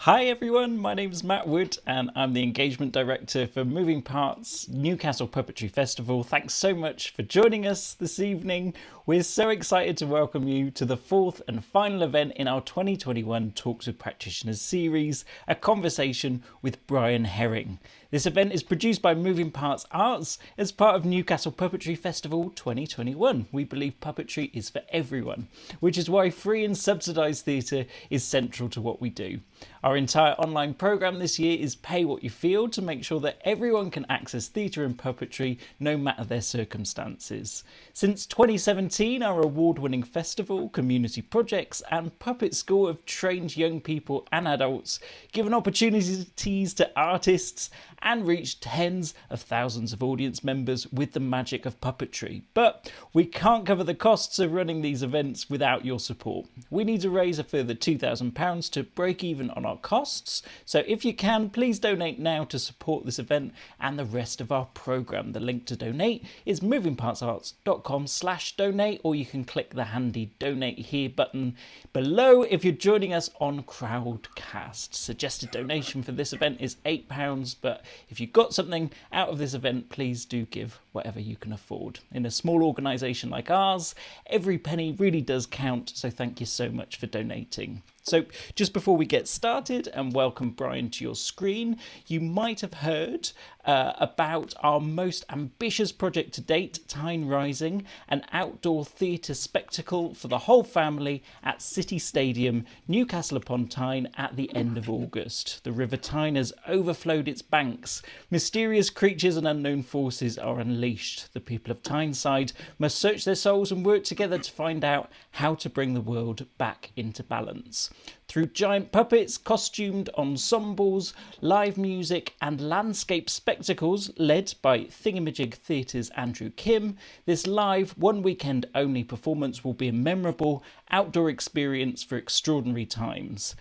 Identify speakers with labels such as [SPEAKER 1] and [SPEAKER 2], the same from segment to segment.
[SPEAKER 1] Hi everyone, my name is Matt Wood and I'm the Engagement Director for Moving Parts Newcastle Puppetry Festival. Thanks so much for joining us this evening. We're so excited to welcome you to the fourth and final event in our 2021 Talks with Practitioners series, a conversation with Brian Herring. This event is produced by Moving Parts Arts as part of Newcastle Puppetry Festival 2021. We believe puppetry is for everyone, which is why free and subsidised theatre is central to what we do. Our entire online programme this year is Pay What You Feel to make sure that everyone can access theatre and puppetry no matter their circumstances. Since 2017, our award-winning festival, community projects and puppet school have trained young people and adults, given opportunities to artists and reached tens of thousands of audience members with the magic of puppetry. But we can't cover the costs of running these events without your support. We need to raise a further £2,000 to break even on our costs, so if you can, please donate now to support this event and the rest of our programme. The link to donate is movingpartsarts.com/donate, or you can click the handy donate here button below if you're joining us on Crowdcast. Suggested donation for this event is £8, but if you got something out of this event, please do give whatever you can afford. In a small organisation like ours, every penny really does count, so thank you so much for donating. So just before we get started and welcome Brian to your screen, you might have heard about our most ambitious project to date, Tyne Rising, an outdoor theatre spectacle for the whole family at City Stadium, Newcastle upon Tyne at the end of August. The River Tyne has overflowed its banks. Mysterious creatures and unknown forces are unleashed. The people of Tyneside must search their souls and work together to find out how to bring the world back into balance. Through giant puppets, costumed ensembles, live music and landscape spectacles led by Thingamajig Theatre's Andrew Kim, this live one weekend only performance will be a memorable outdoor experience for extraordinary times.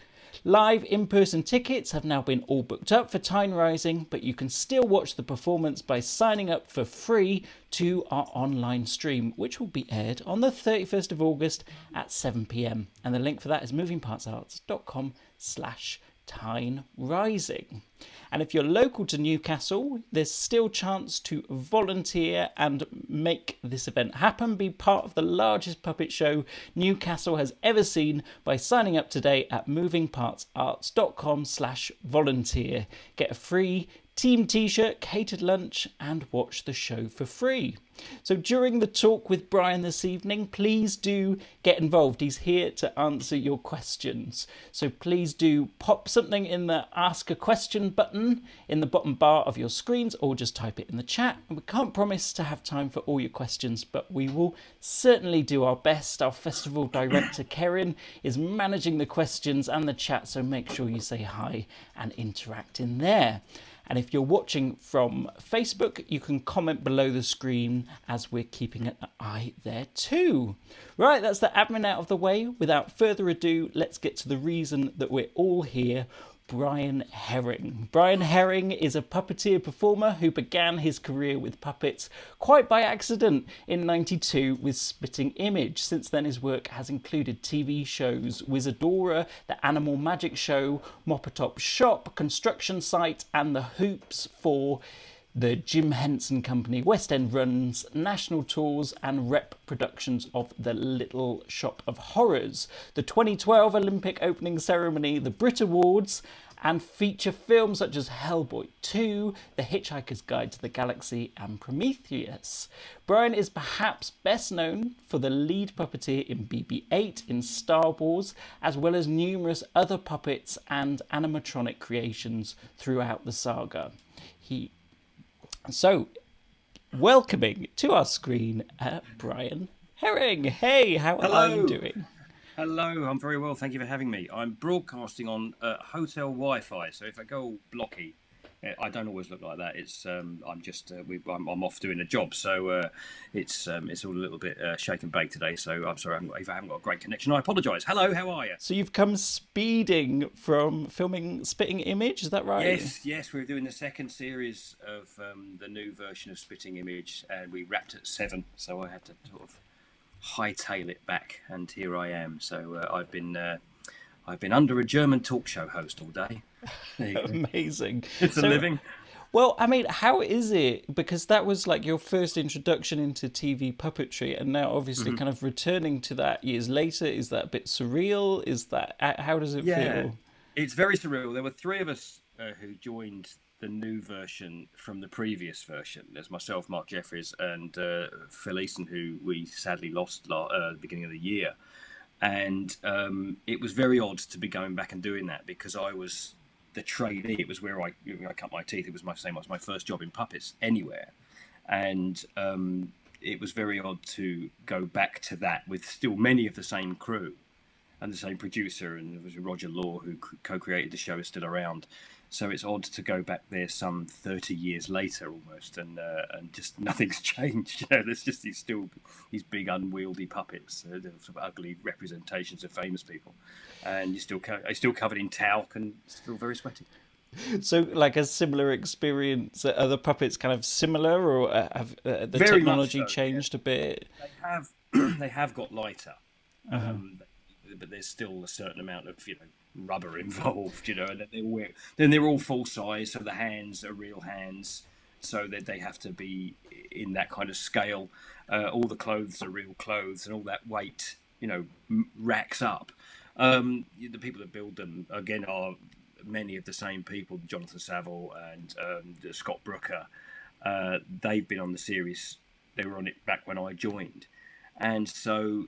[SPEAKER 1] Live in-person tickets have now been all booked up for Tyne Rising, but you can still watch the performance by signing up for free to our online stream, which will be aired on the 31st of August at 7 p.m. And the link for that is movingpartsarts.com/Tyne Rising. And if you're local to Newcastle, there's still chance to volunteer and make this event happen. Be part of the largest puppet show Newcastle has ever seen by signing up today at movingpartsarts.com/volunteer. Get a free team t-shirt, catered lunch and watch the show for free. So during the talk with Brian this evening, please do get involved. He's here to answer your questions. So please do pop something in the ask a question button in the bottom bar of your screens, or just type it in the chat. And we can't promise to have time for all your questions, but we will certainly do our best. Our festival director, Karen, is managing the questions and the chat, so make sure you say hi and interact in there. And if you're watching from Facebook, you can comment below the screen as we're keeping an eye there too. Right, that's the admin out of the way. Without further ado, let's get to the reason that we're all here. Brian Herring. Brian Herring is a puppeteer performer who began his career with puppets quite by accident in '92 with Spitting Image. Since then his work has included TV shows Wizadora, The Animal Magic Show, Mopatop Shop, Construction Site and The Hoobs for the Jim Henson Company, West End runs, national tours and rep productions of The Little Shop of Horrors, the 2012 Olympic opening ceremony, the Brit Awards, and feature films such as Hellboy 2, The Hitchhiker's Guide to the Galaxy and Prometheus. Brian is perhaps best known for the lead puppeteer in BB-8 in Star Wars, as well as numerous other puppets and animatronic creations throughout the saga. So, welcoming to our screen, Brian Herring. Hey, how are you doing?
[SPEAKER 2] Hello, I'm very well, thank you for having me. I'm broadcasting on hotel Wi-Fi, so if I go all blocky, I don't always look like that. It's I'm off doing a job, so it's all a little bit shake and bake today. So I'm sorry if I haven't got a great connection. I apologise. Hello, how are you?
[SPEAKER 1] So you've come speeding from filming Spitting Image, is that right?
[SPEAKER 2] Yes, we're doing the second series of the new version of Spitting Image, and we wrapped at 7, so I had to sort of hightail it back, and here I am. So I've been I've been under a German talk show host all day. There you go.
[SPEAKER 1] Amazing.
[SPEAKER 2] It's a living.
[SPEAKER 1] Well, I mean, how is it? Because that was like your first introduction into TV puppetry, and now obviously kind of returning to that years later. Is that a bit surreal? Is that how does it feel?
[SPEAKER 2] It's very surreal. There were three of us who joined the new version from the previous version. There's myself, Mark Jeffries, and Phil Easton, who we sadly lost at the beginning of the year. And it was very odd to be going back and doing that because I was the trainee. It was where I cut my teeth. It was my first job in puppets anywhere, and it was very odd to go back to that with still many of the same crew and the same producer, and it was Roger Law who co-created the show is still around. So it's odd to go back there some 30 years later almost, and just nothing's changed. You know, there's just these big unwieldy puppets, sort of ugly representations of famous people, and you're still covered in talc and still very sweaty.
[SPEAKER 1] So, like a similar experience, are the puppets kind of similar, or have the
[SPEAKER 2] Very
[SPEAKER 1] technology
[SPEAKER 2] much so,
[SPEAKER 1] changed a bit?
[SPEAKER 2] They have got lighter, but there's still a certain amount of rubber involved, and then they're all full size, so the hands are real hands, so that they have to be in that kind of scale. All the clothes are real clothes, and all that weight, racks up. The people that build them again are many of the same people, Jonathan Saville and Scott Brooker. They've been on the series. They were on it back when I joined, and so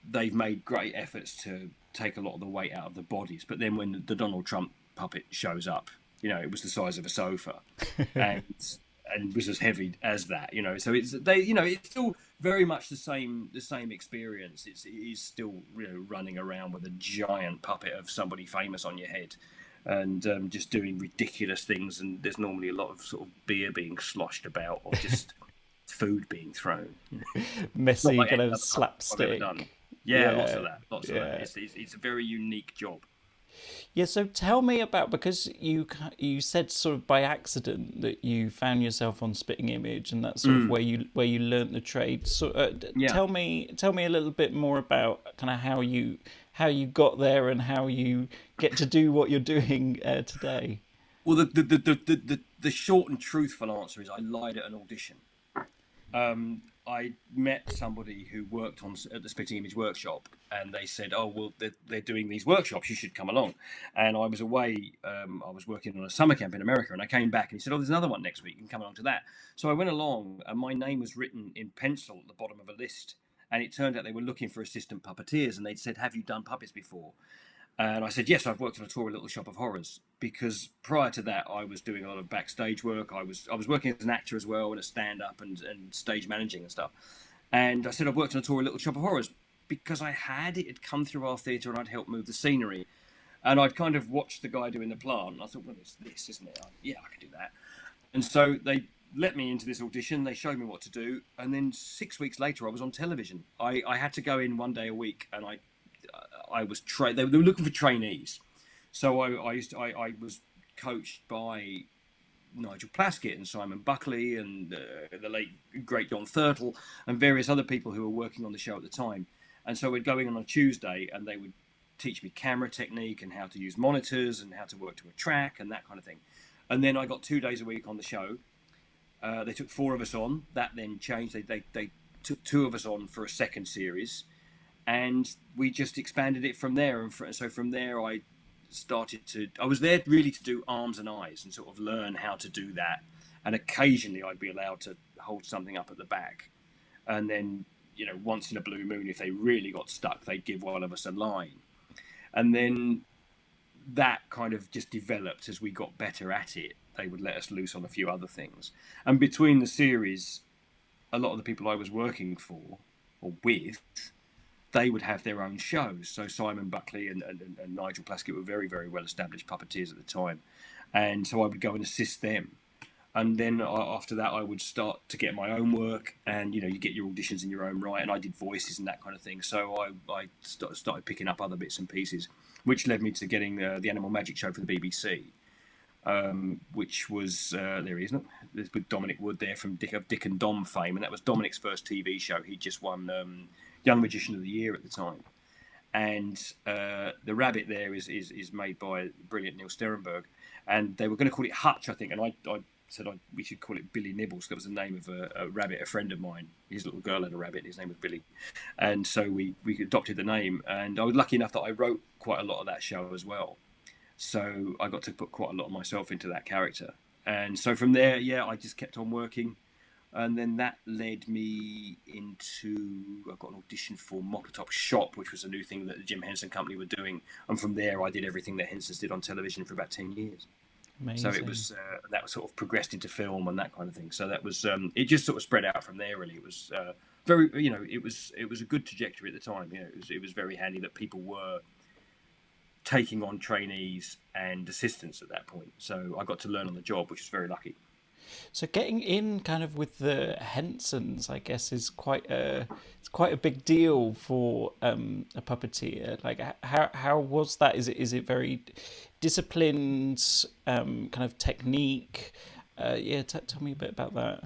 [SPEAKER 2] they've made great efforts to take a lot of the weight out of the bodies. But then when the Donald Trump puppet shows up, it was the size of a sofa, and was as heavy as that. So it's still very much the same experience. It is still running around with a giant puppet of somebody famous on your head, and just doing ridiculous things. And there's normally a lot of sort of beer being sloshed about, or just food being thrown.
[SPEAKER 1] Messy kind of slapstick.
[SPEAKER 2] Yeah, lots of that. Lots of that. It's a very unique job.
[SPEAKER 1] Yeah, so tell me about, because you said sort of by accident that you found yourself on Spitting Image, and that's sort of where you learnt the trade. So tell me a little bit more about kind of how you got there and how you get to do what you're doing today.
[SPEAKER 2] Well, the short and truthful answer is I lied at an audition. I met somebody who worked at the Spitting Image workshop, and they said, "Oh, well, they're doing these workshops. You should come along." And I was away. I was working on a summer camp in America, and I came back, and he said, "Oh, there's another one next week. You can come along to that." So I went along, and my name was written in pencil at the bottom of a list. And it turned out they were looking for assistant puppeteers, and they'd said, "Have you done puppets before?" And I said, "Yes, I've worked on a tour with Little Shop of Horrors," because prior to that, I was doing a lot of backstage work. I was working as an actor as well, and a stand-up and stage managing and stuff. And I said, "I've worked on a tour with Little Shop of Horrors," because it had come through our theatre, and I'd helped move the scenery. And I'd kind of watched the guy doing the plant, and I thought, "Well, it's this, isn't it? Yeah, I can do that." And so they let me into this audition. They showed me what to do, and then 6 weeks later, I was on television. I had to go in one day a week, and I was they were looking for trainees, so I was coached by Nigel Plaskett and Simon Buckley and the late great John Thurtle and various other people who were working on the show at the time. And so we'd go in on a Tuesday, and they would teach me camera technique and how to use monitors and how to work to a track and that kind of thing. And then I got 2 days a week on the show. They took 4 of us on. That then changed. They took 2 of us on for a second series. And we just expanded it from there. And so from there, I was there really to do arms and eyes and sort of learn how to do that. And occasionally I'd be allowed to hold something up at the back. And then, once in a blue moon, if they really got stuck, they'd give one of us a line. And then that kind of just developed as we got better at it. They would let us loose on a few other things. And between the series, a lot of the people I was working for or with, they would have their own shows. So Simon Buckley and Nigel Plaskett were very, very well-established puppeteers at the time. And so I would go and assist them. And then after that, I would start to get my own work. And, you get your auditions in your own right. And I did voices and that kind of thing. So I started picking up other bits and pieces, which led me to getting the Animal Magic show for the BBC, which was, there he is, with Dominic Wood there from Dick and Dom fame. And that was Dominic's first TV show. He just won Young Magician of the Year at the time. and the rabbit there is made by brilliant Neil Sterenberg, and they were going to call it Hutch, I think, and I said we should call it Billy Nibbles. That was the name of a rabbit. A friend of mine, his little girl had a rabbit. His name was Billy, and so we adopted the name. And I was lucky enough that I wrote quite a lot of that show as well, so I got to put quite a lot of myself into that character. And so from there, I just kept on working. And then that led me into, I got an audition for Mopatop Shop, which was a new thing that the Jim Henson Company were doing. And from there, I did everything that Henson's did on television for about 10 years.
[SPEAKER 1] Amazing.
[SPEAKER 2] So it was, that was sort of progressed into film and that kind of thing. So that was, it just sort of spread out from there, really. It was very, it was a good trajectory at the time. It was very handy that people were taking on trainees and assistants at that point. So I got to learn on the job, which was very lucky.
[SPEAKER 1] So getting in kind of with the Hensons, I guess, is quite a big deal for a puppeteer. Like, how was that? Is it very disciplined, kind of technique? Tell me a bit about that.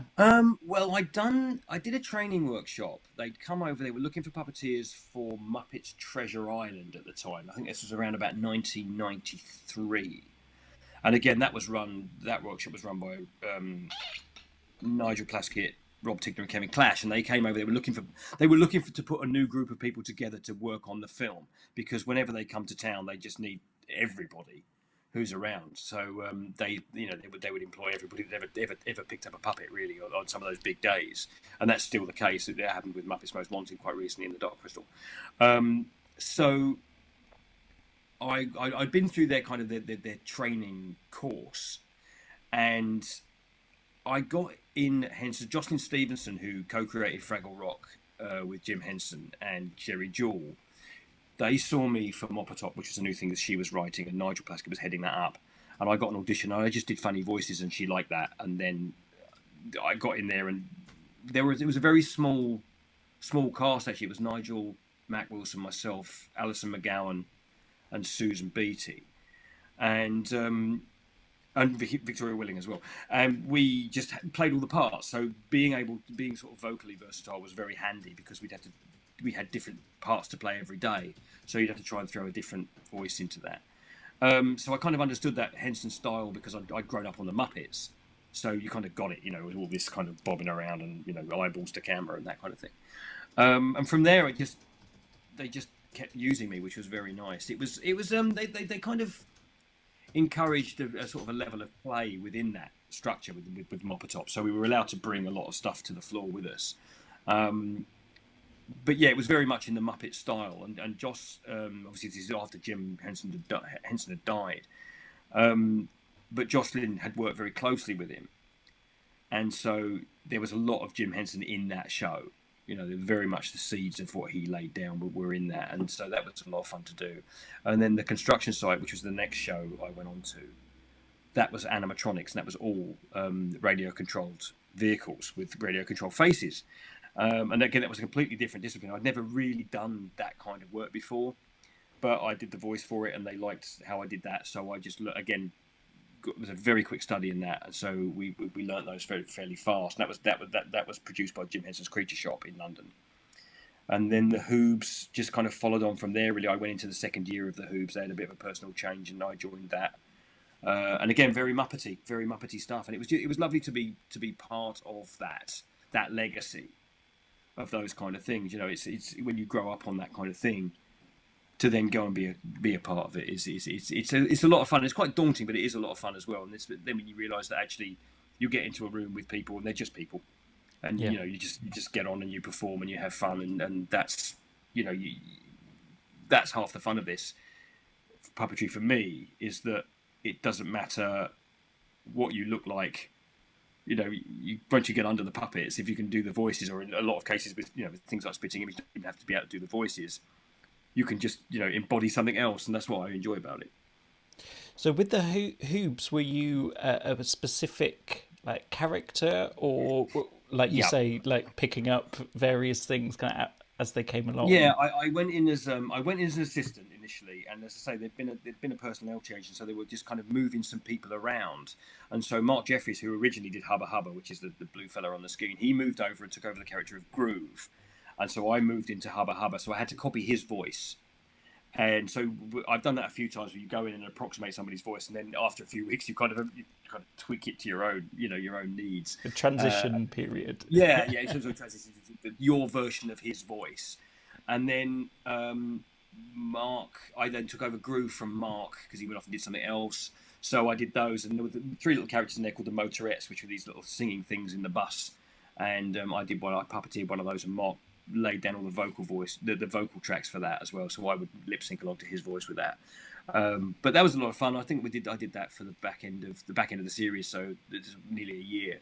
[SPEAKER 2] Well, I did a training workshop. They'd come over. They were looking for puppeteers for Muppets Treasure Island at the time. I think this was around about 1993. And again, that workshop was run by Nigel Plaskett, Rob Tigner, and Kevin Clash, and they came over. They were looking to put a new group of people together to work on the film, because whenever they come to town, they just need everybody who's around. So they would employ everybody that ever picked up a puppet, really, on some of those big days, and that's still the case. That happened with Muppets Most Wanted quite recently in the Dark Crystal. So I'd been through their kind of their training course, and I got in Henson. Jocelyn Stevenson, who co-created Fraggle Rock with Jim Henson and Jerry Jewell, they saw me for Mopatop, which was a new thing that she was writing, and Nigel Plaskett was heading that up. And I got an audition, and I just did funny voices, and she liked that. And then I got in there, and it was a very small cast, actually. It was Nigel, Mac Wilson, myself, Alison McGowan, and Susan Beattie, and Victoria Willing as well. And we just played all the parts. So being sort of vocally versatile was very handy, because we had different parts to play every day. So you'd have to try and throw a different voice into that. So I kind of understood that Henson style, because I'd grown up on the Muppets. So you kind of got it, with all this kind of bobbing around and, eyeballs to camera and that kind of thing. And from there, they just kept using me, which was very nice. They kind of encouraged a sort of a level of play within that structure with Mopatop, so we were allowed to bring a lot of stuff to the floor with us. But yeah, it was very much in the Muppet style, and Joss, obviously this is after Jim Henson had died, but Jocelyn had worked very closely with him, and so there was a lot of Jim Henson in that show. Very much the seeds of what he laid down were in that. And so that was a lot of fun to do. And then the construction site, which was the next show I went on to, that was animatronics, and that was all radio-controlled vehicles with radio-controlled faces. And again, that was a completely different discipline. I'd never really done that kind of work before, but I did the voice for it, and they liked how I did that. So I just, again, it was a very quick study in that, and so we learnt those fairly fast. And that was produced by Jim Henson's Creature Shop in London, and then the Hoobs just kind of followed on from there. Really, I went into the second year of the Hoobs. They had a bit of a personal change, and I joined that. And again, very Muppety stuff, and it was lovely to be part of that legacy of those kind of things. It's when you grow up on that kind of thing, to then go and be a part of it it's a lot of fun. It's quite daunting, but it is a lot of fun as well. And then when you realise that actually you get into a room with people and they're just people, and you just get on and you perform and you have fun, and that's that's half the fun of this puppetry for me, is that it doesn't matter what you look like. Once you get under the puppets, if you can do the voices, or in a lot of cases with things like spitting image, you don't have to be able to do the voices. You can just embody something else, and that's what I enjoy about it.
[SPEAKER 1] So with the Hoobs, were you a specific character, or like you say, like picking up various things kind of as they came along?
[SPEAKER 2] Yeah, I went in as an assistant initially, and as I say, there'd been a personnel change, and so they were just kind of moving some people around. And so Mark Jeffries, who originally did Hubba Hubba, which is the blue fella on the screen, he moved over and took over the character of Groove. And so I moved into Hubba Hubba, so I had to copy his voice. And so I've done that a few times where you go in and approximate somebody's voice, and then after a few weeks you kind of tweak it to your own, your own needs.
[SPEAKER 1] The transition period.
[SPEAKER 2] Yeah, in terms of transition, your version of his voice. And then Mark, I then took over Groove from Mark because he went off and did something else. So I did those, and there were 3 little characters in there called the Motorettes, which were these little singing things in the bus. And I puppeteered one of those, and Mark laid down all the vocal the vocal tracks for that as well. So I would lip sync along to his voice with that. But that was a lot of fun. I think I did that for the back end of the series, so it's nearly a year,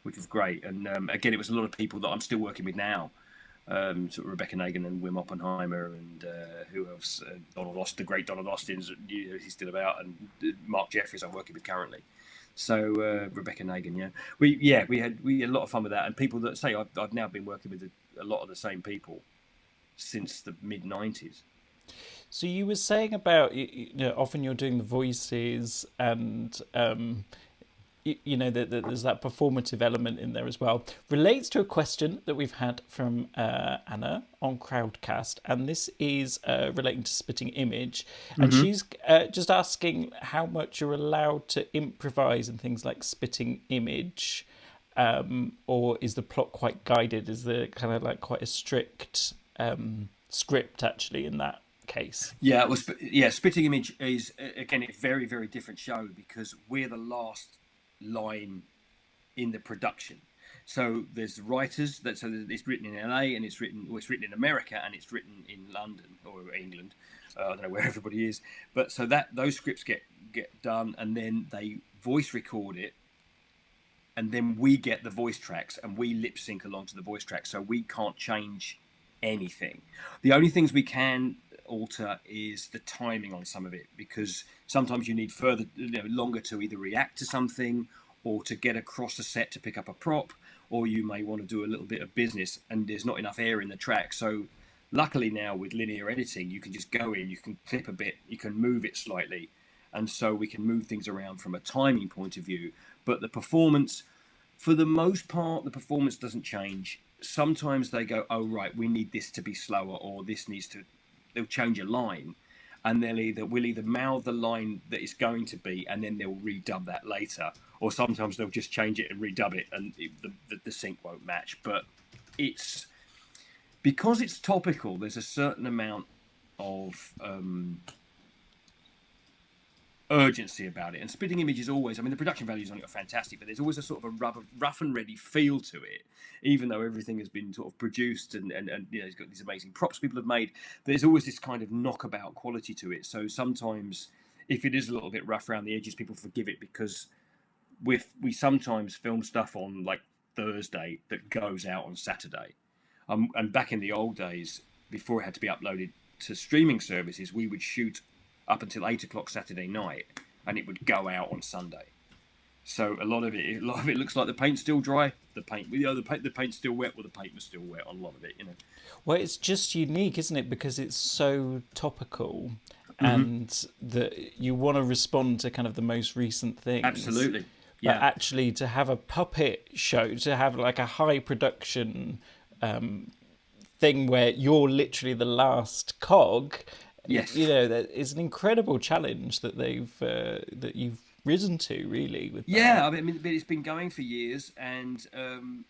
[SPEAKER 2] which was great. And again, it was a lot of people that I'm still working with now. Sort of Rebecca Nagan and Wim Oppenheimer and who else? Donald Austin, the great Donald Austin's, he's still about, and Mark Jeffries I'm working with currently. So Rebecca Nagan, we had a lot of fun with that, and people that say I've now been working with a lot of the same people since the mid-90s.
[SPEAKER 1] So you were saying about often you're doing the voices and there's that performative element in there as well. Relates to a question that we've had from Anna on Crowdcast, and this is relating to Spitting Image, and she's just asking how much you're allowed to improvise and things like Spitting Image, or is the plot quite guided? Is there kind of like quite a strict script actually in that case?
[SPEAKER 2] Yeah, Spitting Image is again a very, very different show because we're the last line in the production. So there's writers so it's written in LA and it's written in America and it's written in London or England. I don't know where everybody is, but so that those scripts get done and then they voice record it, and then we get the voice tracks and we lip sync along to the voice tracks. So we can't change anything. The only things we can alter is the timing on some of it, because sometimes you need longer to either react to something or to get across the set to pick up a prop, or you may want to do a little bit of business and there's not enough air in the track. So luckily now with linear editing, you can just go in, you can clip a bit, you can move it slightly, and so we can move things around from a timing point of view. But the performance, for the most part, the performance doesn't change. Sometimes they go, oh right, we need this to be slower, or they'll change a line, and we'll either mouth the line that it's going to be, and then they'll redub that later, or sometimes they'll just change it and redub it, and the sync won't match. But it's because it's topical. There's a certain amount of urgency about it, and Spitting Image is always, the production values on it are fantastic, but there's always a sort of a rough and ready feel to it, even though everything has been sort of produced and it's got these amazing props people have made. There's always this kind of knockabout quality to it. So sometimes if it is a little bit rough around the edges, people forgive it, because we sometimes film stuff on like Thursday that goes out on Saturday, and back in the old days, before it had to be uploaded to streaming services, we would shoot up until 8 o'clock Saturday night, and it would go out on Sunday. So a lot of it looks like the paint's still dry. The paint's still wet. Well, the paint was still wet on a lot of it,
[SPEAKER 1] Well, it's just unique, isn't it? Because it's so topical, and that you want to respond to kind of the most recent things.
[SPEAKER 2] Absolutely. Yeah.
[SPEAKER 1] But actually, to have a puppet show, to have like a high production thing where you're literally the last cog.
[SPEAKER 2] Yes.
[SPEAKER 1] That is an incredible challenge that that you've risen to, really. With that.
[SPEAKER 2] Yeah, but it's been going for years, and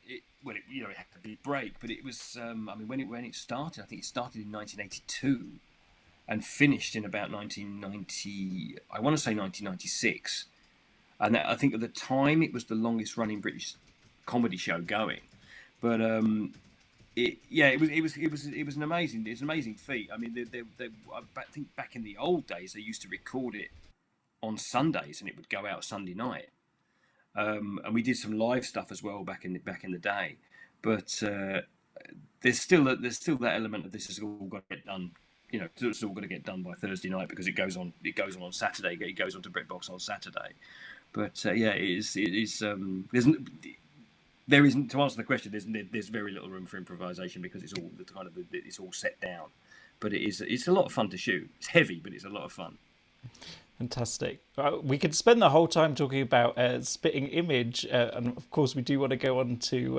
[SPEAKER 2] it had to be a break, but it was when it started, I think it started in 1982 and finished in about 1990. I want to say 1996, and I think at the time it was the longest running British comedy show going, but. It was an amazing feat. I think back in the old days they used to record it on Sundays and it would go out Sunday night. And we did some live stuff as well back in the day. But there's still that element of this has all got to get done. It's all got to get done by Thursday night because it goes on on Saturday. It goes on to BritBox on Saturday. But it is. There isn't, to answer the question. There's very little room for improvisation because it's all set down. But it's a lot of fun to shoot. It's heavy, but it's a lot of fun.
[SPEAKER 1] Fantastic. We could spend the whole time talking about Spitting Image, and of course we do want to go on to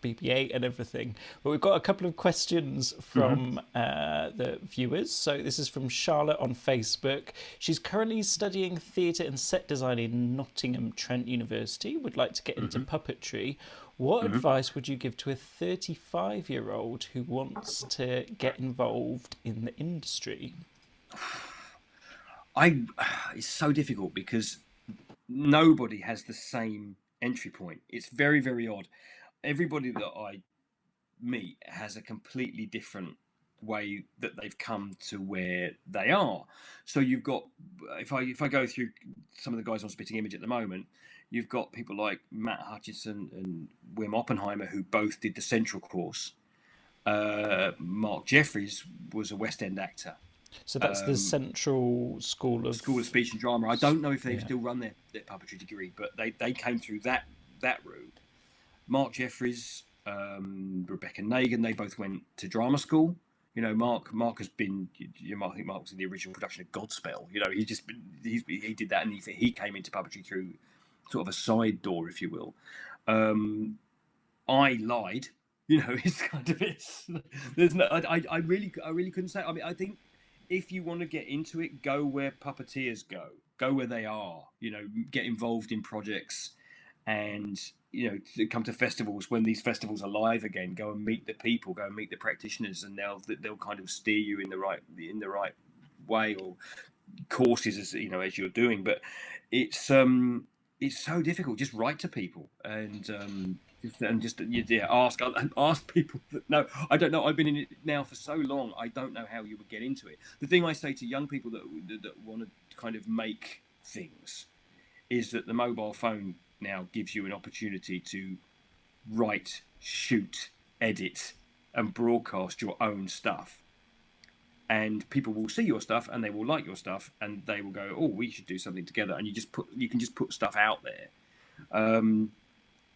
[SPEAKER 1] BB-8 and everything. But we've got a couple of questions from the viewers. So this is from Charlotte on Facebook. She's currently studying theatre and set design in Nottingham Trent University. Would like to get into puppetry. What advice would you give to a 35-year-old who wants to get involved in the industry?
[SPEAKER 2] It's so difficult because nobody has the same entry point. It's very, very odd. Everybody that I meet has a completely different way that they've come to where they are. So you've got, if I go through some of the guys on Spitting Image at the moment, you've got people like Matt Hutchinson and Wim Oppenheimer, who both did the Central course. Mark Jeffries was a West End actor.
[SPEAKER 1] So that's the Central School of
[SPEAKER 2] Speech and Drama. I don't know if they still run their puppetry degree, but they came through that route. Mark Jeffries, Rebecca Nagan, they both went to drama school. You know, Mark has been. I think Mark was in the original production of Godspell. You know, he did that, and he came into puppetry through sort of a side door, if you will. I lied. You know, it's kind of there's no. I really couldn't say. I mean, I think, if you want to get into it, go where puppeteers go. Go where they are. You know, get involved in projects, and to come to festivals when these festivals are live again. Go and meet the people. Go and meet the practitioners, and they'll kind of steer you in the right way, or courses as you're doing. But it's so difficult. Just write to people and ask people. No, I don't know. I've been in it now for so long. I don't know how you would get into it. The thing I say to young people that want to kind of make things is that the mobile phone now gives you an opportunity to write, shoot, edit, and broadcast your own stuff. And people will see your stuff and they will like your stuff and they will go, "Oh, we should do something together." And you can just put stuff out there.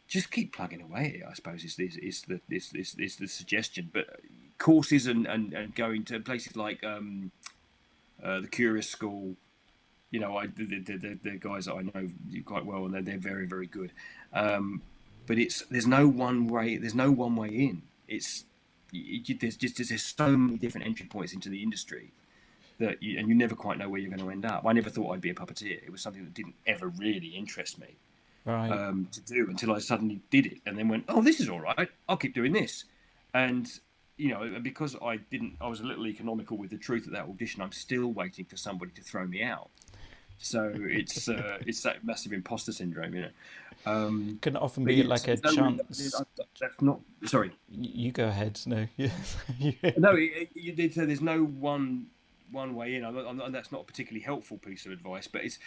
[SPEAKER 2] Just keep plugging away. I suppose is the suggestion. But courses and going to places like the Curious School, the guys that I know quite well, and they're very, very good. But there's no one way. There's no one way in. There's so many different entry points into the industry that you never quite know where you're going to end up. I never thought I'd be a puppeteer. It was something that didn't ever really interest me.
[SPEAKER 1] Right.
[SPEAKER 2] To do until I suddenly did it and then went, "Oh, this is all right. I'll keep doing this." And because I was a little economical with the truth at that audition. I'm still waiting for somebody to throw me out. So it's that massive imposter syndrome,
[SPEAKER 1] Can often be like a chance.
[SPEAKER 2] That's not. Sorry.
[SPEAKER 1] You go ahead. No.
[SPEAKER 2] No, you did say there's no one way in. And that's not a particularly helpful piece of advice, but it's.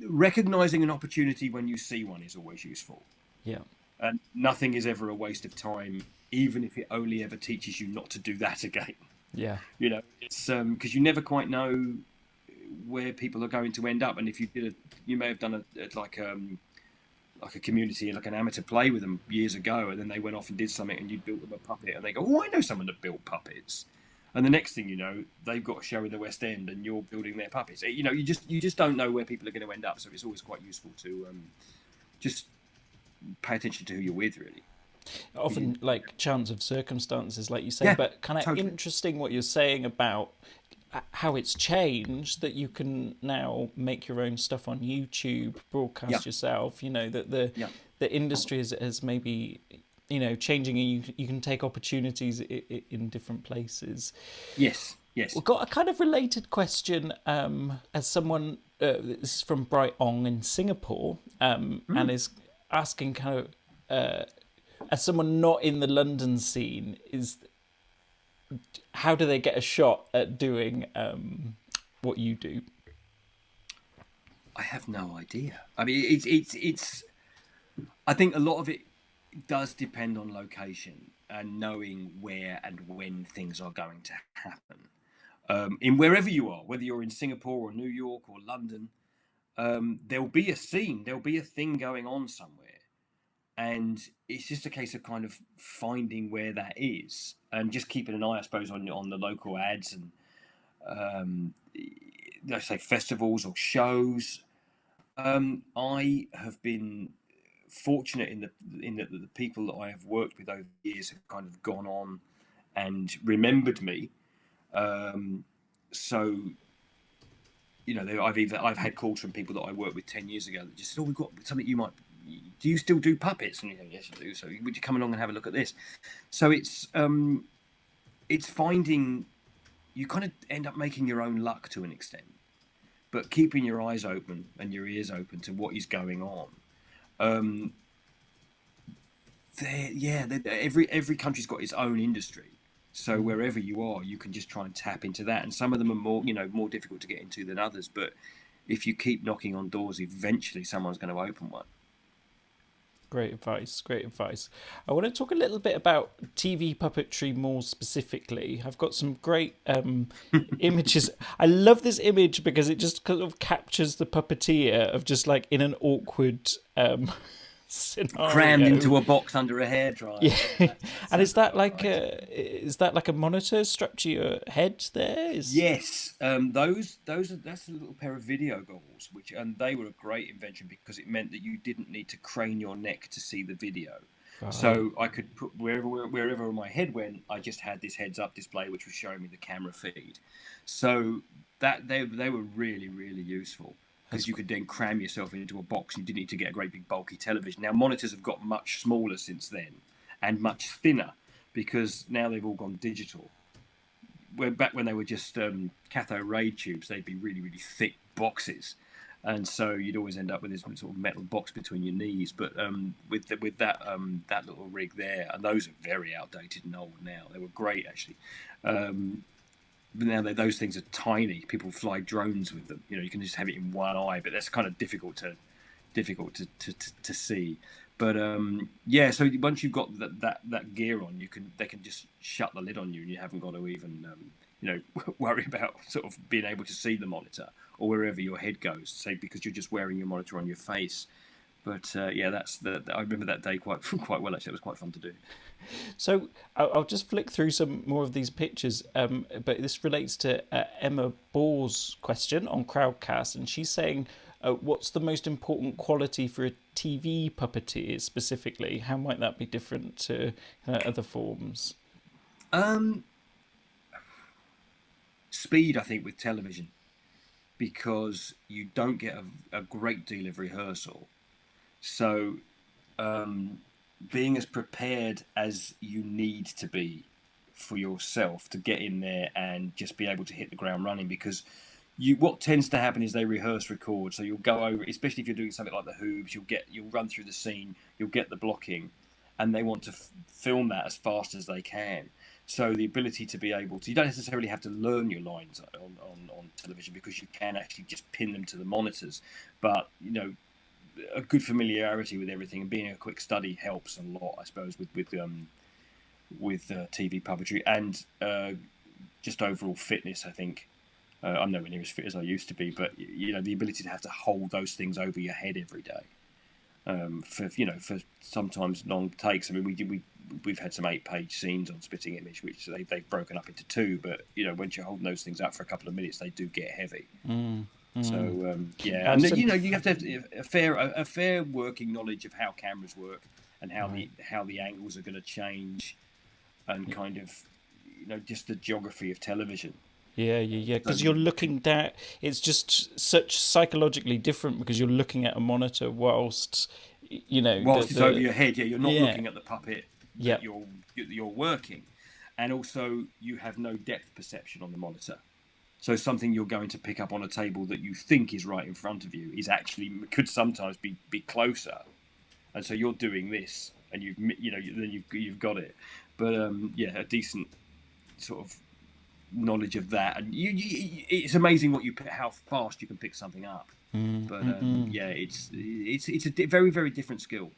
[SPEAKER 2] Recognizing an opportunity when you see one is always useful.
[SPEAKER 1] Yeah.
[SPEAKER 2] And nothing is ever a waste of time, even if it only ever teaches you not to do that again.
[SPEAKER 1] Yeah.
[SPEAKER 2] It's because you never quite know where people are going to end up. And if you may have done like a community, like an amateur play with them years ago, and then they went off and did something and you built them a puppet and they go, "Oh, I know someone that built puppets." And the next thing you know, they've got a show in the West End, and you're building their puppets. You just don't know where people are going to end up. So it's always quite useful to just pay attention to who you're with, really.
[SPEAKER 1] Often, like chance of circumstances, like you say, but kind of totally. Interesting what you're saying about how it's changed. That you can now make your own stuff on YouTube, broadcast yourself. That the industry has maybe. Changing, and you can take opportunities in different places.
[SPEAKER 2] Yes.
[SPEAKER 1] We've got a kind of related question as someone, this is from Bright Ong in Singapore, and is asking kind of, as someone not in the London scene, how do they get a shot at doing what you do?
[SPEAKER 2] I have no idea. I mean, it's. I think a lot of it does depend on location and knowing where and when things are going to happen. In wherever you are, whether you're in Singapore or New York or London, there'll be a scene, there'll be a thing going on somewhere. And it's just a case of kind of finding where that is and just keeping an eye, I suppose, on the local ads. And let's say, festivals or shows. I have been fortunate in that the people that I have worked with over the years have kind of gone on and remembered me. So I've had calls from people that I worked with 10 years ago that just said, "Oh, we've got something you might. Do you still do puppets?" And yes, I do. So would you come along and have a look at this? So it's finding, you kind of end up making your own luck to an extent, but keeping your eyes open and your ears open to what is going on. Every country's got its own industry. So wherever you are, you can just try and tap into that. And some of them are more difficult to get into than others. But if you keep knocking on doors, eventually someone's going to open one.
[SPEAKER 1] Great advice, great advice. I want to talk a little bit about TV puppetry more specifically. I've got some great images. I love this image because it just kind of captures the puppeteer of just like in an awkward scenario.
[SPEAKER 2] Crammed into a box under a hairdryer.
[SPEAKER 1] Yeah. And is that like a monitor strapped to your head there?
[SPEAKER 2] Yes. That's a little pair of video goggles, and they were a great invention because it meant that you didn't need to crane your neck to see the video. Right. So I could put wherever my head went, I just had this heads-up display which was showing me the camera feed. So that they were really, really useful. Because you could then cram yourself into a box. You didn't need to get a great big bulky television. Now, monitors have got much smaller since then and much thinner because now they've all gone digital. Back when they were just cathode ray tubes, they'd be really, really thick boxes. And so you'd always end up with this sort of metal box between your knees. But with that little rig there, and those are very outdated and old now. They were great, actually. But now those things are tiny. People fly drones with them. You can just have it in one eye, but that's kind of difficult to see. But so once you've got that gear on, they can just shut the lid on you, and you haven't got to even worry about sort of being able to see the monitor or wherever your head goes. Say because you're just wearing your monitor on your face. But I remember that day quite well. Actually, it was quite fun to do.
[SPEAKER 1] So I'll just flick through some more of these pictures, but this relates to Emma Ball's question on Crowdcast, and she's saying, what's the most important quality for a TV puppeteer specifically? How might that be different to other forms?
[SPEAKER 2] Speed, I think, with television, because you don't get a great deal of rehearsal. So being as prepared as you need to be for yourself to get in there and just be able to hit the ground running, because what tends to happen is they rehearse record. So you'll go over, especially if you're doing something like the Hoobs, you'll run through the scene, you'll get the blocking, and they want to film that as fast as they can. So the ability to be able to, you don't necessarily have to learn your lines on television, because you can actually just pin them to the monitors. But a good familiarity with everything and being a quick study helps a lot, I suppose, with TV puppetry, and just overall fitness. I think I'm nowhere near as fit as I used to be, but the ability to have to hold those things over your head every day for sometimes long takes. I mean, we've had some 8-page scenes on Spitting Image, which they've broken up into 2, but once you're holding those things up for a couple of minutes, they do get heavy. So and you have to have a fair working knowledge of how cameras work and how the angles are going to change, and kind of just the geography of television.
[SPEAKER 1] Yeah. Because you're looking down. It's just such psychologically different because you're looking at a monitor whilst
[SPEAKER 2] it's over your head. Yeah, you're not looking at the puppet that
[SPEAKER 1] Yeah.
[SPEAKER 2] you're working, and also you have no depth perception on the monitor. So something you're going to pick up on a table that you think is right in front of you could sometimes be closer, and so you're doing this, and you've got it. But a decent sort of knowledge of that, and it's amazing how fast you can pick something up. It's a very, very different skill.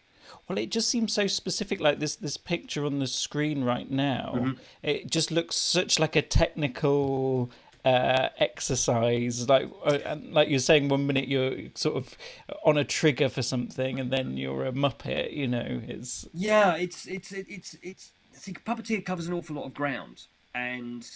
[SPEAKER 1] Well, it just seems so specific. Like this picture on the screen right now, it just looks such like a technical exercise. Like you're saying, 1 minute you're sort of on a trigger for something, and then you're a Muppet. It's
[SPEAKER 2] See, Puppeteer covers an awful lot of ground, and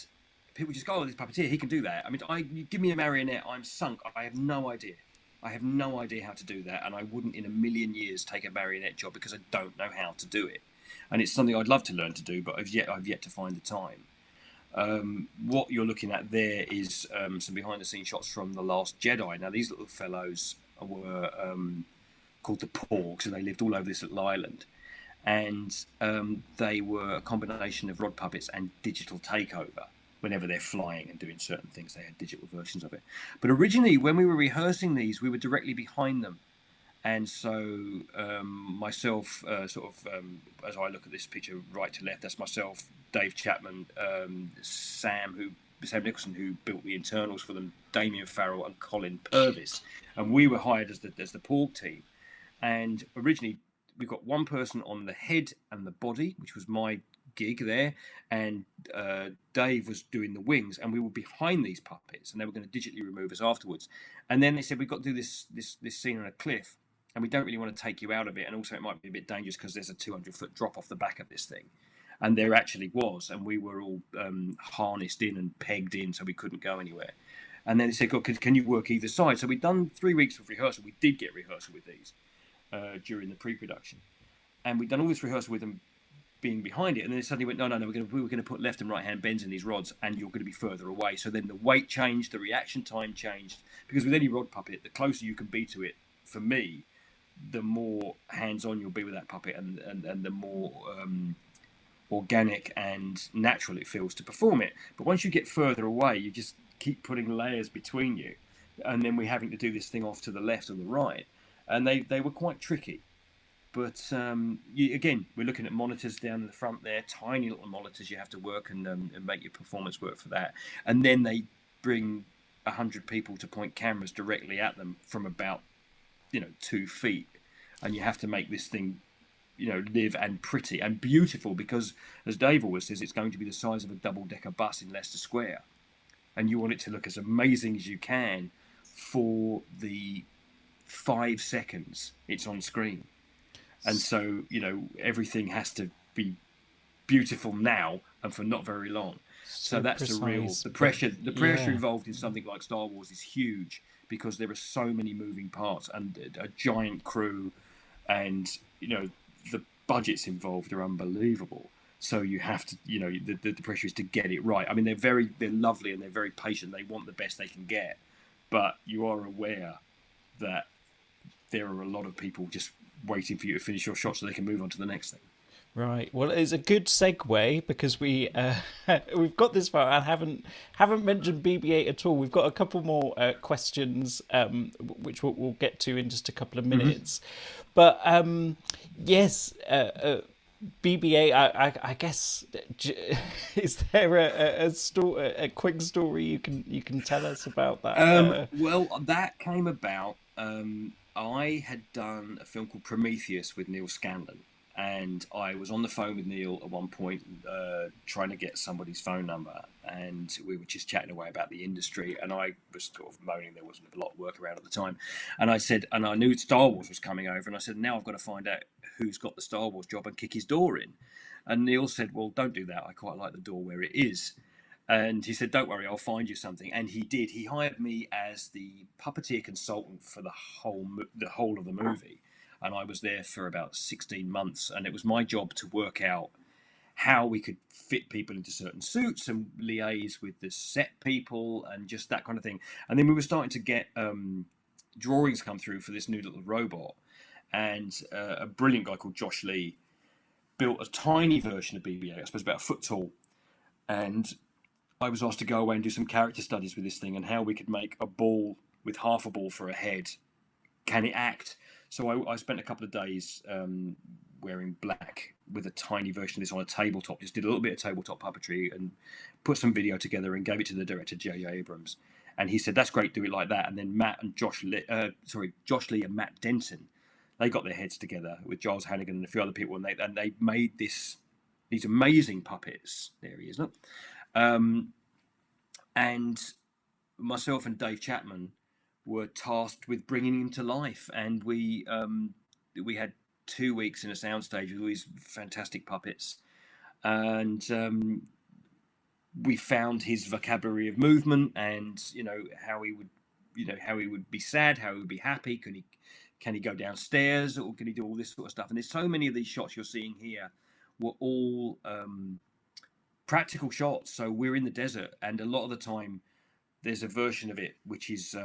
[SPEAKER 2] people just go, "Oh, this puppeteer, he can do that." I mean, you give me a marionette, I'm sunk. I have no idea. I have no idea how to do that, and I wouldn't in a million years take a marionette job because I don't know how to do it. And it's something I'd love to learn to do, but I've yet to find the time. What you're looking at there is some behind-the-scenes shots from The Last Jedi. Now, these little fellows were called the Porgs, and they lived all over this little island. And they were a combination of rod puppets and digital takeover. Whenever they're flying and doing certain things, they had digital versions of it. But originally, when we were rehearsing these, we were directly behind them. And so myself, as I look at this picture right to left, that's myself, Dave Chapman, Sam Nicholson, who built the internals for them, Damien Farrell and Colin Purvis. And we were hired as the Porg team. And originally, we got one person on the head and the body, which was my gig there, and Dave was doing the wings, and we were behind these puppets, and they were going to digitally remove us afterwards. And then they said, we've got to do this scene on a cliff, and we don't really want to take you out of it, and also it might be a bit dangerous because there's a 200-foot drop off the back of this thing. And there actually was, and we were all harnessed in and pegged in, so we couldn't go anywhere. And then they said, God, can you work either side? So we'd done 3 weeks of rehearsal. We did get rehearsal with these during the pre-production, and we'd done all this rehearsal with them being behind it, and then it suddenly went, no, we're going to put left and right hand bends in these rods, and you're going to be further away. So then the weight changed, the reaction time changed, because with any rod puppet, the closer you can be to it, for me, the more hands-on you'll be with that puppet, and the more organic and natural it feels to perform it. But once you get further away, you just keep putting layers between you, and then we're having to do this thing off to the left or the right, and they were quite tricky. But again, we're looking at monitors down in the front there, tiny little monitors you have to work and make your performance work for that. And then they bring 100 people to point cameras directly at them from about 2 feet, and you have to make this thing live and pretty and beautiful, because as Dave always says, it's going to be the size of a double-decker bus in Leicester Square, and you want it to look as amazing as you can for the 5 seconds it's on screen. And so, everything has to be beautiful now and for not very long. So that's precise, the pressure involved in something like Star Wars is huge, because there are so many moving parts and a giant crew, and, the budgets involved are unbelievable. So you have to, the pressure is to get it right. I mean, they're lovely and they're very patient. They want the best they can get, but you are aware that there are a lot of people just waiting for you to finish your shot so they can move on to the next thing.
[SPEAKER 1] Right. Well, it's a good segue, because we've got this far and haven't mentioned BB-8 at all. We've got a couple more questions, which we'll get to in just a couple of minutes. Mm-hmm. But yes, BB-8. I guess, is there a quick story you can tell us about that?
[SPEAKER 2] Well, that came about. I had done a film called Prometheus with Neil Scanlon, and I was on the phone with Neil at one point, trying to get somebody's phone number, and we were just chatting away about the industry, and I was sort of moaning there wasn't a lot of work around at the time, and I said, and I knew Star Wars was coming over, and I said, now I've got to find out who's got the Star Wars job and kick his door in. And Neil said, well, don't do that, I quite like the door where it is. And he said, don't worry, I'll find you something. And he did. He hired me as the puppeteer consultant for the whole of the movie. And I was there for about 16 months. And it was my job to work out how we could fit people into certain suits and liaise with the set people and just that kind of thing. And then we were starting to get drawings come through for this new little robot. And a brilliant guy called Josh Lee built a tiny version of BB-8, I suppose about a foot tall. And I was asked to go away and do some character studies with this thing and how we could make a ball with half a ball for a head. Can it act? So I spent a couple of days wearing black with a tiny version of this on a tabletop. Just did a little bit of tabletop puppetry and put some video together and gave it to the director, J.J. Abrams. And he said, that's great, do it like that. And then Josh Lee and Matt Denton, they got their heads together with Giles Hannigan and a few other people, and they made these amazing puppets. There he is, look. And myself and Dave Chapman were tasked with bringing him to life, and we had 2 weeks in a soundstage with all these fantastic puppets, and we found his vocabulary of movement, and how he would be sad, how he would be happy. Can he go downstairs, or can he do all this sort of stuff? And there's so many of these shots you're seeing here were all practical shots. So we're in the desert, and a lot of the time there's a version of it which is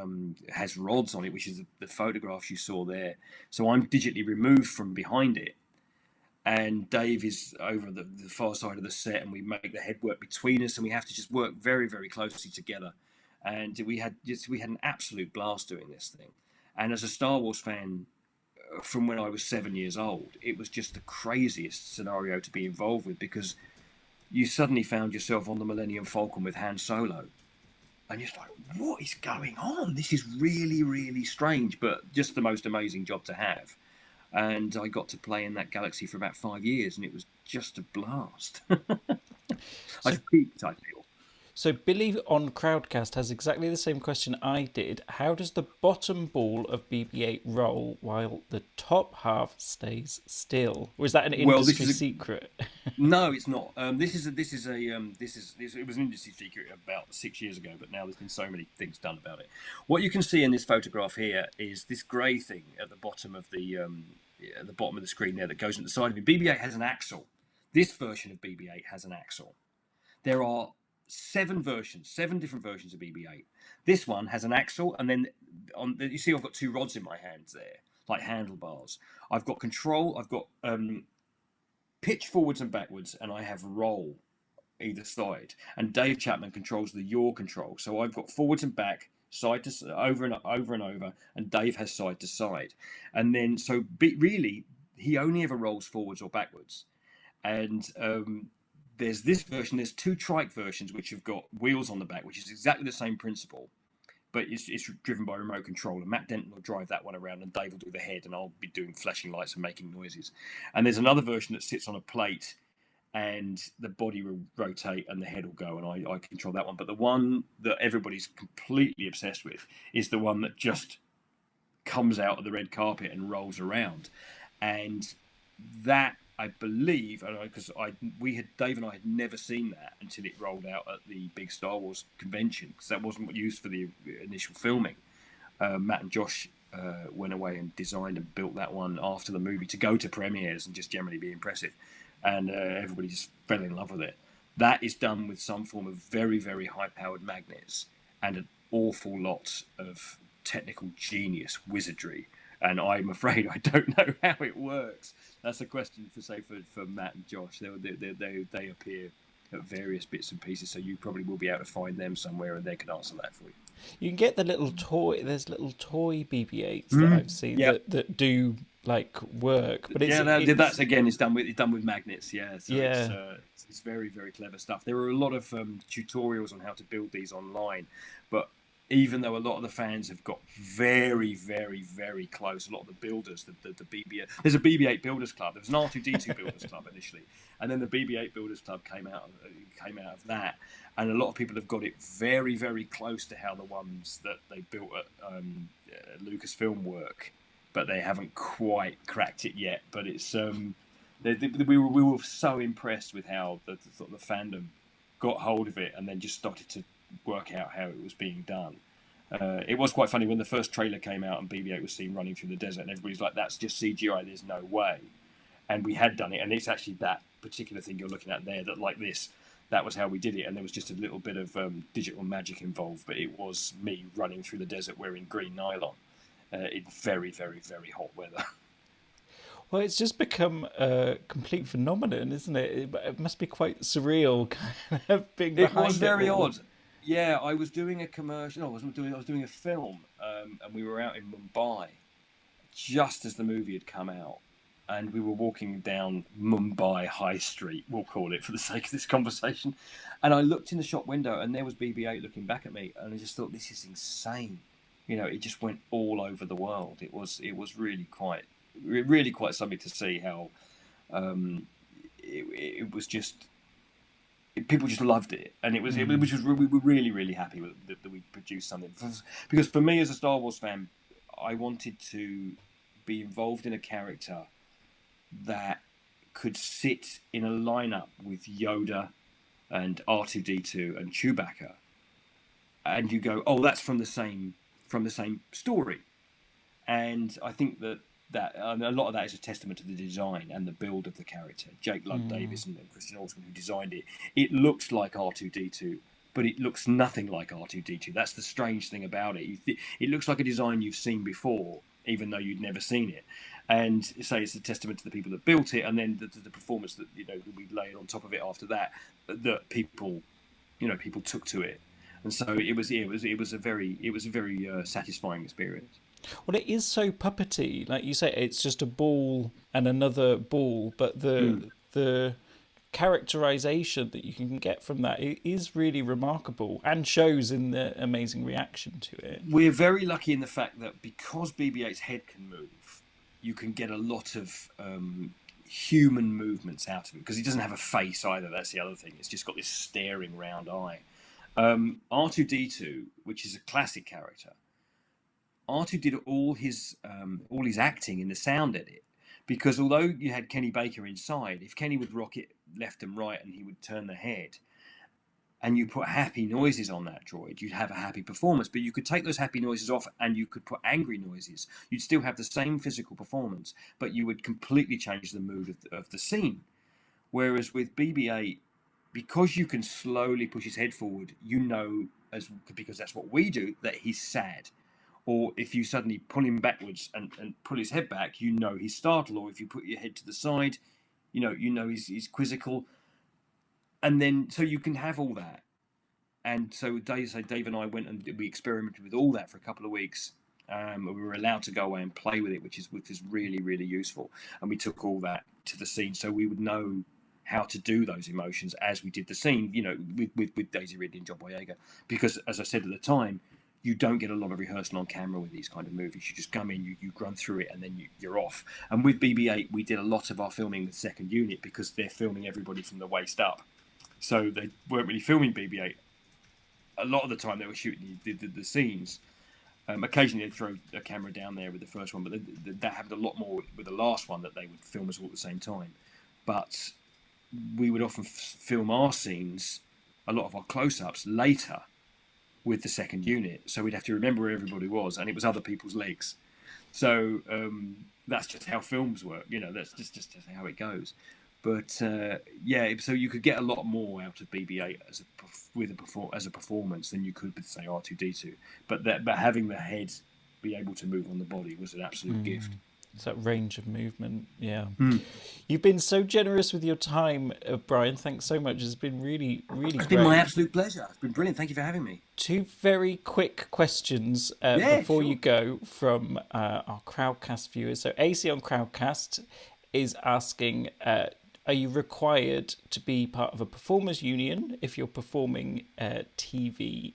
[SPEAKER 2] has rods on it, which is the photographs you saw there. So I'm digitally removed from behind it, and Dave is over the far side of the set, and we make the head work between us, and we have to just work very, very closely together. And we had an absolute blast doing this thing. And as a Star Wars fan from when I was 7 years old, it was just the craziest scenario to be involved with, because you suddenly found yourself on the Millennium Falcon with Han Solo. And you're like, what is going on? This is really, really strange, but just the most amazing job to have. And I got to play in that galaxy for about 5 years, and it was just a blast. I've peaked, I feel.
[SPEAKER 1] So Billy on Crowdcast has exactly the same question I did. How does the bottom ball of BB-8 roll while the top half stays still? Or is that an industry secret?
[SPEAKER 2] No, it's not. It was an industry secret about 6 years ago, but now there's been so many things done about it. What you can see in this photograph here is this grey thing at the bottom of the screen there that goes at the side of it. BB-8 has an axle. This version of BB-8 has an axle. There are 7 different versions of BB-8. This one has an axle, and then you see I've got 2 rods in my hands there, like handlebars. I've got control, I've got pitch forwards and backwards, and I have roll either side. And Dave Chapman controls the yaw control. So I've got forwards and back, side to over and over, and Dave has side to side. And then really he only ever rolls forwards or backwards. And there's this version, there's 2 trike versions which have got wheels on the back, which is exactly the same principle, but it's driven by remote control. And Matt Denton will drive that one around, and Dave will do the head, and I'll be doing flashing lights and making noises. And there's another version that sits on a plate, and the body will rotate and the head will go, and I control that one. But the one that everybody's completely obsessed with is the one that just comes out of the red carpet and rolls around. And that, I believe, because Dave and I had never seen that until it rolled out at the big Star Wars convention, because that wasn't used for the initial filming. Matt and Josh went away and designed and built that one after the movie to go to premieres and just generally be impressive, and everybody just fell in love with it. That is done with some form of very, very high-powered magnets and an awful lot of technical genius wizardry. And I'm afraid I don't know how it works. That's a question for Matt and Josh. They appear at various bits and pieces, so you probably will be able to find them somewhere, and they can answer that for you.
[SPEAKER 1] You can get the little toy. There's little toy BB-8s that I've seen that do like work. But
[SPEAKER 2] that's again, it's done with magnets. Yeah, so it's very, very clever stuff. There are a lot of tutorials on how to build these online, but even though a lot of the fans have got very, very, very close, a lot of the builders, the BB-8, there's a BB-8 Builders Club. There was an R2-D2 Builders Club initially, and then the BB-8 Builders Club came out of that, and a lot of people have got it very, very close to how the ones that they built at Lucasfilm work, but they haven't quite cracked it yet. But it's we were so impressed with how the fandom got hold of it and then just started to work out how it was being done. It was quite funny when the first trailer came out and BB-8 was seen running through the desert, and everybody's like, that's just CGI, there's no way. And we had done it, and it's actually that particular thing you're looking at there, that was how we did it, and there was just a little bit of digital magic involved, but it was me running through the desert wearing green nylon in very, very, very hot weather.
[SPEAKER 1] Well, it's just become a complete phenomenon, isn't it? It must be quite surreal, kind of being behind it.
[SPEAKER 2] It was very odd. Yeah, I was doing a commercial. No, I was doing a film, and we were out in Mumbai just as the movie had come out, and we were walking down Mumbai High Street, we'll call it for the sake of this conversation, and I looked in the shop window, and there was BB-8 looking back at me, and I just thought, this is insane. It just went all over the world. It was really quite something to see how it was just. People just loved it, and we were really, really happy with that we produced something. Because for me as a Star Wars fan, I wanted to be involved in a character that could sit in a lineup with Yoda, and R2D2 and Chewbacca, and you go, oh, that's from the same story. And I think that a lot of that is a testament to the design and the build of the character. Jake Lund Davis and Christian Alston, who designed it, it looks like R2D2, but it looks nothing like R2D2. That's the strange thing about it. It looks like a design you've seen before, even though you'd never seen it. And so it's a testament to the people that built it, and then the performance that we layered on top of it after that people took to it. And so it was a very satisfying experience.
[SPEAKER 1] Well, it is so puppety, like you say. It's just a ball and another ball, but the characterization that you can get from that is really remarkable, and shows in the amazing reaction to it.
[SPEAKER 2] We're very lucky in the fact that because BB-8's head can move, you can get a lot of human movements out of it, because he doesn't have a face either. That's the other thing. It's just got this staring round eye. R2D2, which is a classic character, R2 did all his acting in the sound edit, because although you had Kenny Baker inside, if Kenny would rock it left and right and he would turn the head, and you put happy noises on that droid, you'd have a happy performance. But you could take those happy noises off and you could put angry noises. You'd still have the same physical performance, but you would completely change the mood of the scene. Whereas with BB-8, because you can slowly push his head forward, because that's what we do, that he's sad. Or if you suddenly pull him backwards and pull his head back, he's startled. Or if you put your head to the side, he's quizzical. And then, so you can have all that. And so Dave and I went and we experimented with all that for a couple of weeks. We were allowed to go away and play with it, which is really, really useful. And we took all that to the scene, so we would know how to do those emotions as we did the scene, with Daisy Ridley and John Boyega. Because, as I said at the time, you don't get a lot of rehearsal on camera with these kind of movies. You just come in, you run through it, and then you're off. And with BB-8, we did a lot of our filming with second unit, because they're filming everybody from the waist up. So they weren't really filming BB-8. A lot of the time they were shooting the scenes. Occasionally they'd throw a camera down there with the first one, but that happened a lot more with the last one, that they would film us all at the same time. But we would often film our scenes, a lot of our close-ups, later with the second unit, so we'd have to remember where everybody was, and it was other people's legs. So that's just how films work, that's just how it goes. But so you could get a lot more out of BB-8 as a performance than you could with, say, R2D2. But having the head be able to move on the body was an absolute gift.
[SPEAKER 1] It's that range of movement, yeah. You've been so generous with your time, Brian. Thanks so much. It's been really, really great.
[SPEAKER 2] It's been my absolute pleasure. It's been brilliant. Thank you for having me. 2
[SPEAKER 1] very quick questions before you go from our Crowdcast viewers. So AC on Crowdcast is asking, are you required to be part of a performers union if you're performing TV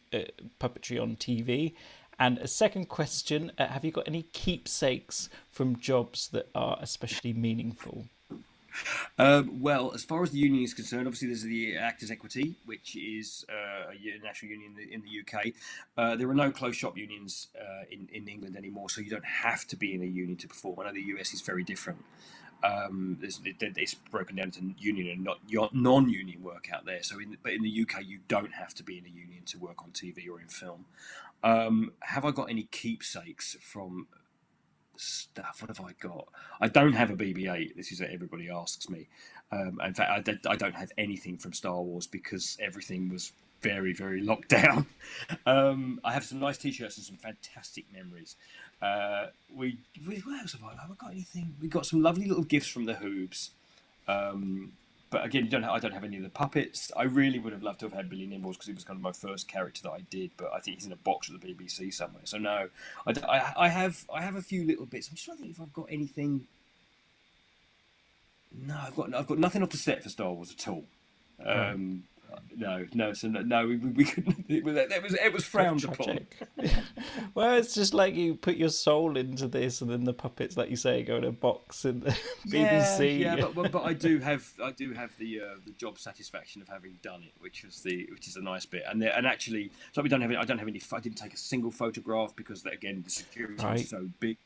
[SPEAKER 1] puppetry on TV? And a second question, have you got any keepsakes from jobs that are especially meaningful?
[SPEAKER 2] Well, as far as the union is concerned, obviously there's the Actors Equity, which is a national union in the UK. There are no closed shop unions in England anymore, so you don't have to be in a union to perform. I know the US is very different. It's broken down into union and non-union work out there. But in the UK, you don't have to be in a union to work on TV or in film. Have I got any keepsakes from stuff? What have I got? I don't have a BB-8. This is what everybody asks me. In fact, I don't have anything from Star Wars, because everything was very, very locked down. I have some nice T-shirts and some fantastic memories. What else have I got? Anything? We got some lovely little gifts from the Hoobs. But again, I don't have any of the puppets. I really would have loved to have had Billy Nimbles, because he was kind of my first character that I did. But I think he's in a box at the BBC somewhere. So no, I have a few little bits. I'm just trying to think if I've got anything. No, I've got nothing off the set for Star Wars at all. No. We couldn't. It was frowned upon.
[SPEAKER 1] Well, it's just like you put your soul into this, and then the puppets, like you say, go in a box in the BBC.
[SPEAKER 2] Yeah, but I do have the job satisfaction of having done it, which is a nice bit. And actually, so I didn't take a single photograph, because the security is so big.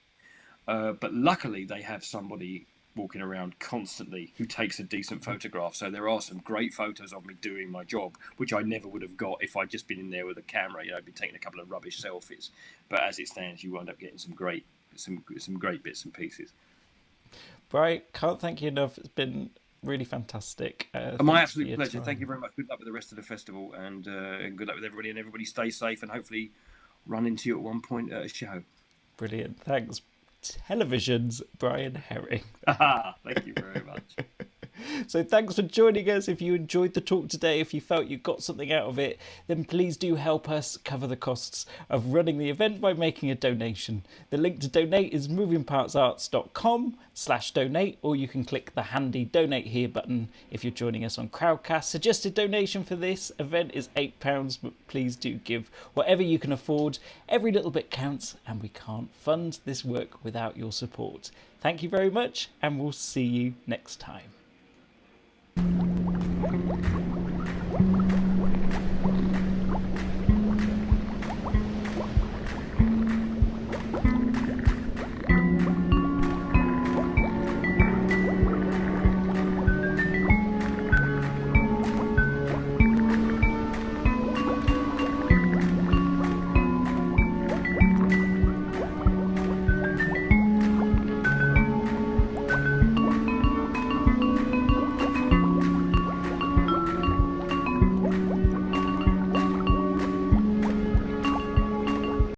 [SPEAKER 2] But luckily, they have somebody walking around constantly who takes a decent photograph. So there are some great photos of me doing my job, which I never would have got if I'd just been in there with a camera. I'd be taking a couple of rubbish selfies. But as it stands, you wind up getting some great bits and pieces.
[SPEAKER 1] Brian, can't thank you enough. It's been really fantastic.
[SPEAKER 2] My absolute pleasure. Thank you very much. Good luck with the rest of the festival, and good luck with everybody. And everybody stay safe, and hopefully run into you at one point at a show.
[SPEAKER 1] Brilliant. Thanks. Television's Brian Herring.
[SPEAKER 2] Thank you very much.
[SPEAKER 1] So thanks for joining us. If you enjoyed the talk today, if you felt you got something out of it, then please do help us cover the costs of running the event by making a donation. The link to donate is movingpartsarts.com/donate, or you can click the handy donate here button if you're joining us on Crowdcast. Suggested donation for this event is £8, but please do give whatever you can afford. Every little bit counts, and we can't fund this work without your support. Thank you very much, and we'll see you next time.